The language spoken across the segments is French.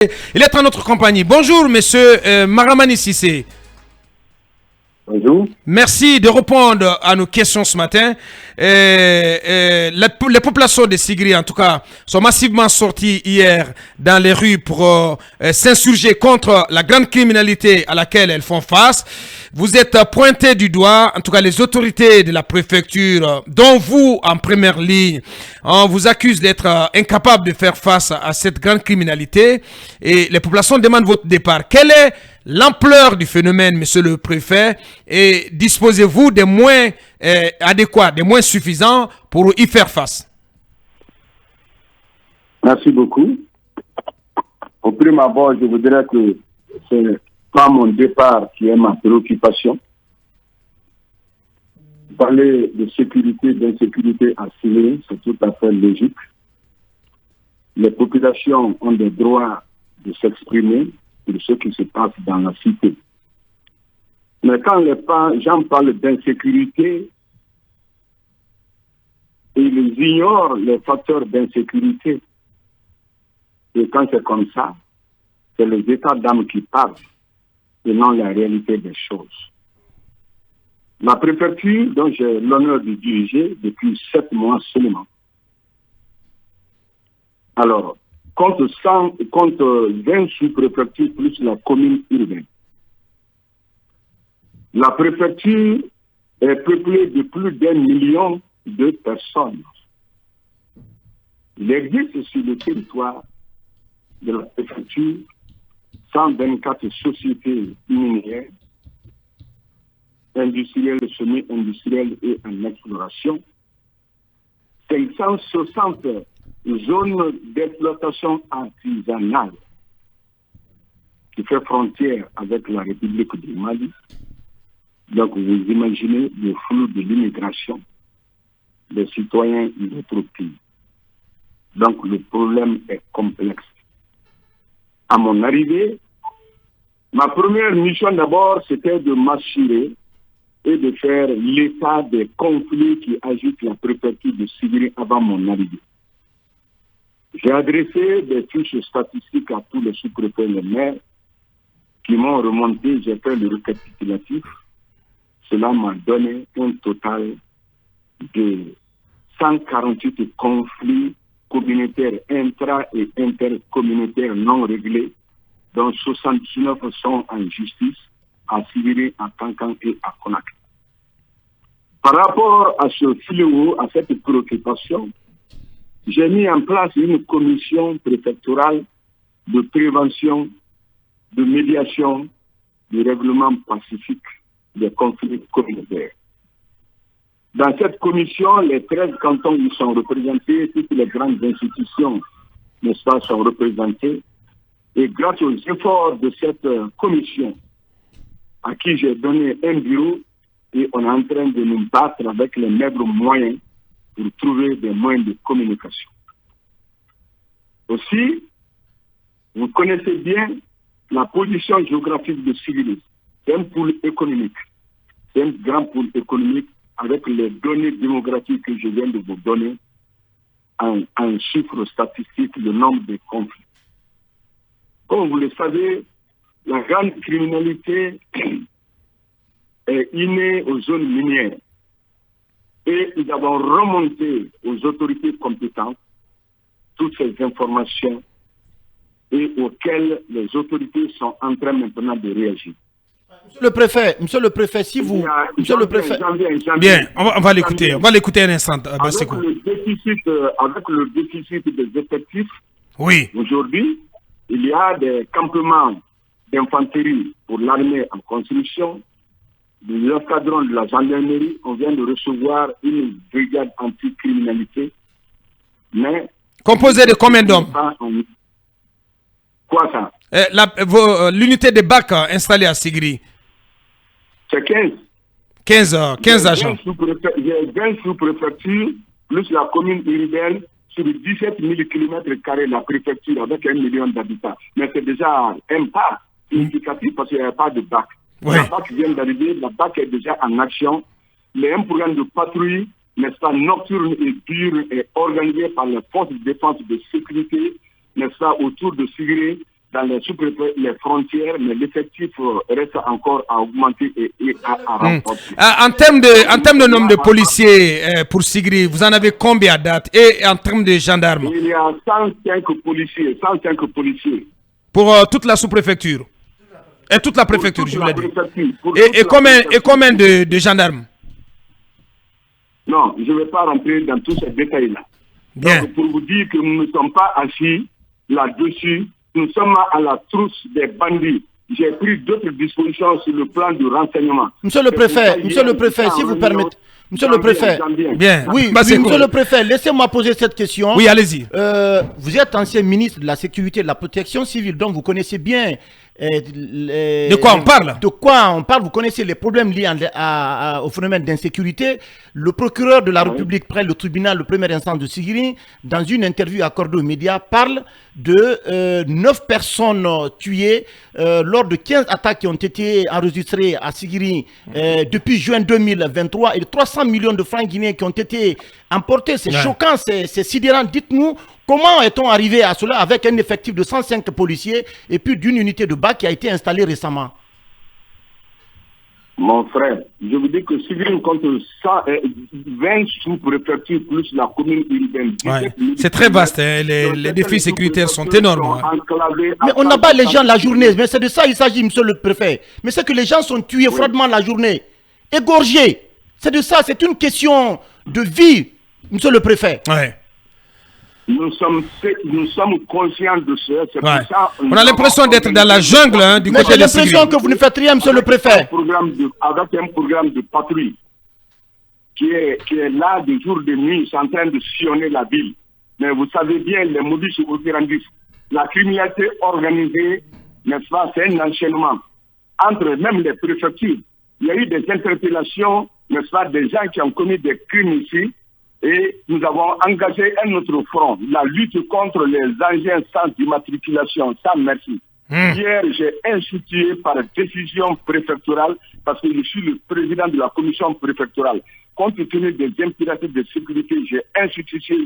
Il est en notre compagnie. Bonjour, monsieur Maramani Sissé. Bonjour. Merci de répondre à nos questions ce matin. Les populations de Sigri, en tout cas, sont massivement sorties hier dans les rues pour s'insurger contre la grande criminalité à laquelle elles font face. Vous êtes pointé du doigt, en tout cas les autorités de la préfecture, dont vous en première ligne, on vous accuse d'être incapable de faire face à cette grande criminalité et les populations demandent votre départ. Quelle est l'ampleur du phénomène, monsieur le préfet, et disposez-vous des moyens adéquats, des moyens suffisants pour y faire face? Merci beaucoup. Au premier abord, je voudrais que c'est pas mon départ qui est ma préoccupation. Parler de sécurité, d'insécurité à Syrie, c'est tout à fait logique. Les populations ont des droits de s'exprimer sur ce qui se passe dans la cité. Mais quand les gens parlent d'insécurité, ils ignorent les facteurs d'insécurité. Et quand c'est comme ça, c'est les états d'âme qui parlent et non la réalité des choses. La préfecture, dont j'ai l'honneur de diriger depuis 7 mois seulement, alors, compte 20 sous-préfectures plus la commune urbaine. La préfecture est peuplée de plus d'1 million de personnes. Il existe sur le territoire de la préfecture 124 sociétés minières, industrielles, semi-industrielles et en exploration, 560 zones d'exploitation artisanale qui fait frontière avec la République du Mali. Donc vous imaginez le flou de l'immigration des citoyens d'autres pays. Donc le problème est complexe. À mon arrivée, ma première mission d'abord, c'était de m'assurer et de faire l'état des conflits qui agitent la préfecture de Sigri avant mon arrivée. J'ai adressé des fiches statistiques à tous les sous-préfets et les maires qui m'ont remonté, j'ai fait le récapitulatif. Cela m'a donné un total de 148 conflits communautaires intra- et intercommunautaires non réglés, dont 79 sont en justice, à Sigri, à Kankan et à Conakry. Par rapport à ce fléau, à cette préoccupation, j'ai mis en place une commission préfectorale de prévention, de médiation, de règlement pacifique des conflits communautaires. Dans cette commission, les 13 cantons y sont représentés, toutes les grandes institutions, n'est-ce pas, sont représentées. Et grâce aux efforts de cette commission, à qui j'ai donné un bureau, et on est en train de nous battre avec les maigres moyens pour trouver des moyens de communication. Aussi, vous connaissez bien la position géographique de Sigri. C'est un pôle économique. C'est un grand pôle économique avec les données démographiques que je viens de vous donner en chiffres statistiques, le nombre de conflits. Comme vous le savez, la grande criminalité est innée aux zones minières. Et nous avons remonté aux autorités compétentes toutes ces informations et auxquelles les autorités sont en train maintenant de réagir. Monsieur le préfet, si vous... Monsieur le préfet... Bien, on va l'écouter un instant. Avec le déficit des effectifs, oui. Aujourd'hui, il y a des campements d'infanterie pour l'armée en construction, de l'escadron de la gendarmerie. On vient de recevoir une brigade anticriminalité. Mais composée de combien d'hommes? Quoi ça? L'unité de BAC installée à Sigri. C'est 15. 15 agents. J'ai 20 sous-préfectures, plus la commune urbaine, sur 17 000 km² la préfecture avec 1 million d'habitants. Mais c'est déjà un pas significatif parce qu'il n'y a pas de BAC. Oui. La BAC vient d'arriver, la BAC est déjà en action. Il y a un programme de patrouille, n'est-ce pas, nocturne et diurne, est organisé par les forces de défense et de sécurité, n'est-ce pas, autour de Sigri, dans les sous-préfets, les frontières, mais l'effectif reste encore à augmenter et à renforcer. En termes de nombre de policiers pour Sigiri, vous en avez combien à date? Et en termes de gendarmes? Il y a 105 policiers. Pour toute la sous-préfecture? Et toute la préfecture, je voulais dire. Et combien de gendarmes? Non, je ne vais pas rentrer dans tous ces détails-là. Bien. Donc, pour vous dire que nous ne sommes pas assis là-dessus, nous sommes à la trousse des bandits. J'ai pris d'autres dispositions sur le plan du renseignement. Monsieur le préfet, si vous permettez. Monsieur le préfet. Bien. Oui, monsieur le préfet, laissez-moi poser cette question. Oui, allez-y. Vous êtes ancien ministre de la Sécurité et de la Protection civile, donc vous connaissez bien... de quoi on parle? De quoi on parle? Vous connaissez les problèmes liés au phénomène d'insécurité. Le procureur de la République près le tribunal de première instance de Sigiri, dans une interview accordée aux médias, parle de 9 personnes tuées lors de 15 attaques qui ont été enregistrées à Sigiri depuis juin 2023 et de 300 millions de francs guinéens qui ont été emportés. C'est choquant, c'est sidérant. Dites-nous, comment est-on arrivé à cela avec un effectif de 105 policiers et puis d'une unité de BAC qui a été installée récemment? Mon frère, je vous dis que Sigiri compte 20 sous-préfectures plus la commune urbaine. Ouais. C'est très vaste, hein. Les défis sécuritaires sont énormes. Mais on n'abat les gens la journée, mais c'est de ça qu'il s'agit, monsieur le préfet. Mais c'est que les gens sont tués froidement la journée, égorgés. C'est de ça, c'est une question de vie, monsieur le préfet. Ouais. Nous sommes conscients de ça. C'est pour ça, on a l'impression d'être dans la jungle, hein, du côté de Sigiri. Mais j'ai l'impression que vous ne faites rien, monsieur le préfet. Avec un programme de patrouille qui est là de jour et de nuit, c'est en train de sillonner la ville. Mais vous savez bien, les modus operandi, la criminalité organisée, n'est-ce pas, c'est un enchaînement entre même les préfectures. Il y a eu des interpellations, n'est-ce pas, des gens qui ont commis des crimes ici. Et nous avons engagé un autre front, la lutte contre les engins sans immatriculation, sans merci. Hier, j'ai institué par décision préfectorale, parce que je suis le président de la commission préfectorale. Compte tenu des impératifs de sécurité, j'ai institué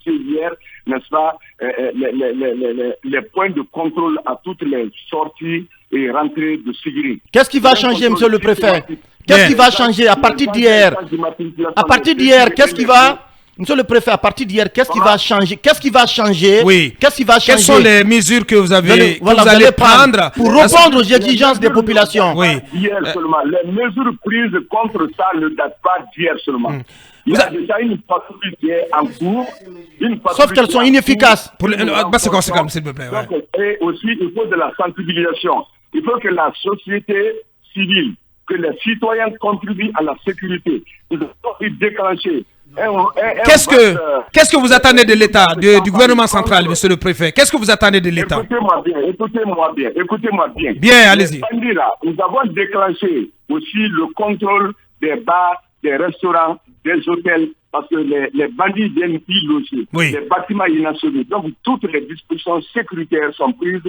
hier, n'est-ce pas, les points de contrôle à toutes les sorties et rentrées de Sigiri. Qu'est-ce qui va changer, monsieur le préfet? Qu'est-ce qui va changer à partir d'hier? À partir d'hier, qu'est-ce qui va... Monsieur le préfet, à partir d'hier, qu'est-ce qui va changer? Qu'est-ce qui va changer? Oui. Qu'est-ce qui va changer? Quelles sont les mesures que vous allez prendre pour répondre aux exigences des populations? Oui. Hier seulement. Les mesures prises contre ça ne datent pas d'hier seulement. Il y a déjà une patrouille qui est en cours. Sauf qu'elles sont inefficaces. C'est conséquent, s'il vous plaît. Donc, et aussi, il faut de la sensibilisation. Il faut que la société civile, que les citoyens contribuent à la sécurité. Nous devons déclencher. Qu'est-ce que vous attendez de l'État, du gouvernement central, monsieur le préfet? Qu'est-ce que vous attendez de l'État? Écoutez-moi bien. Bien, allez-y. Nous avons déclenché aussi le contrôle des bars, des restaurants, des hôtels, parce que les bandits viennent y loger, les bâtiments inachetés. Donc, toutes les dispositions sécuritaires sont prises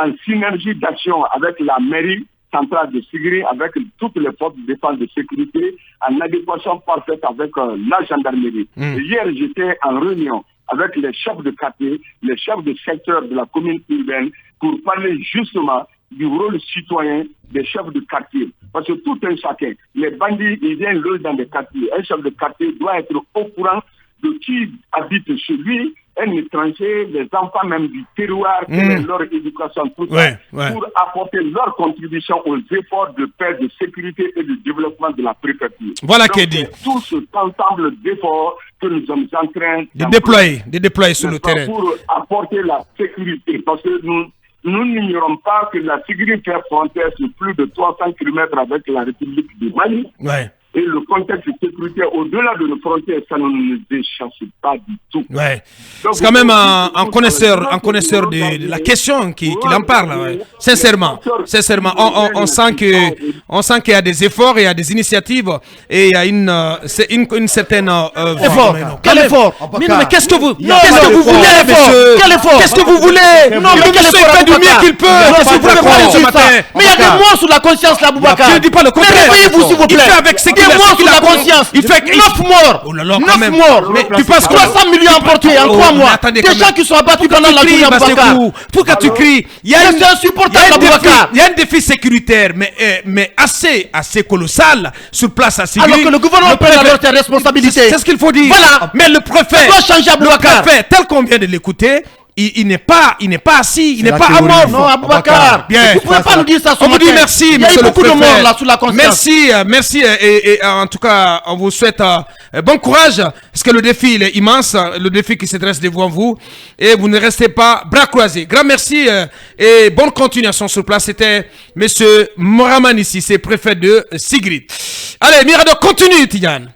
en synergie d'action avec la mairie centrale de Sigiri, avec toutes les forces de défense de sécurité, en adéquation parfaite avec la gendarmerie. Et hier, j'étais en réunion avec les chefs de quartier, les chefs de secteur de la commune urbaine, pour parler justement du rôle citoyen des chefs de quartier. Parce que tout un chacun, les bandits, ils viennent loger dans les quartiers. Un chef de quartier doit être au courant de qui habite chez lui, un étranger, les enfants même du terroir, leur éducation, tout ça, pour apporter leur contribution aux efforts de paix, de sécurité et de développement de la préfecture. Voilà qui est dit. Tout cet ensemble d'efforts que nous sommes en train de déployer sur le terrain. Pour apporter la sécurité. Parce que nous n'ignorons pas que la sécurité fait frontière sur plus de 300 km avec la République du Mali. Et le contexte sécuritaire au-delà de nos frontières, ça ne nous échappe pas du tout. C'est quand même un connaisseur de la question qu'il en parle. Sincèrement, on sent qu'il y a des efforts, il y a des initiatives et il y a une certaine effort. Quel effort? Mais qu'est-ce que vous voulez, monsieur? Quel effort? Qu'est-ce que vous voulez? Non, mais monsieur fait du mieux qu'il peut. Mais il y a des mots sur la conscience là, Boubacar. Je ne dis pas le contraire. Réveillez-vous, s'il vous plaît. Il fait avec ce qu'il morts sur la conscience. Il fait 9 morts. Oh là là, 9 quand même. morts. Mais tu penses quoi? 300 millions emportés en 3 mois. Des gens qui sont abattus pendant la journée à Boubacar. Pourquoi tu cries? C'est insupportable, Boubacar. Il y a un défi sécuritaire, mais assez colossal sur place à Sigiri. Alors que le gouvernement prenne alors ses responsabilités. C'est ce qu'il faut dire. Voilà. Mais le préfet, doit changer à Boubacar. le préfet, tel qu'on vient de l'écouter, il n'est pas assis, il n'est pas amorphe. Non, Aboubacar. Bien. Vous ne pouvez pas nous dire ça. On vous dit merci, il y a monsieur eu le beaucoup de préfet. morts là sous la conscience. Merci et en tout cas, on vous souhaite bon courage parce que le défi il est immense, le défi qui se dresse devant vous et vous ne restez pas bras croisés. Grand merci et bonne continuation sur place. C'était monsieur Moraman ici, c'est préfet de Sigrid. Allez, Mirado, continue, Tidiane.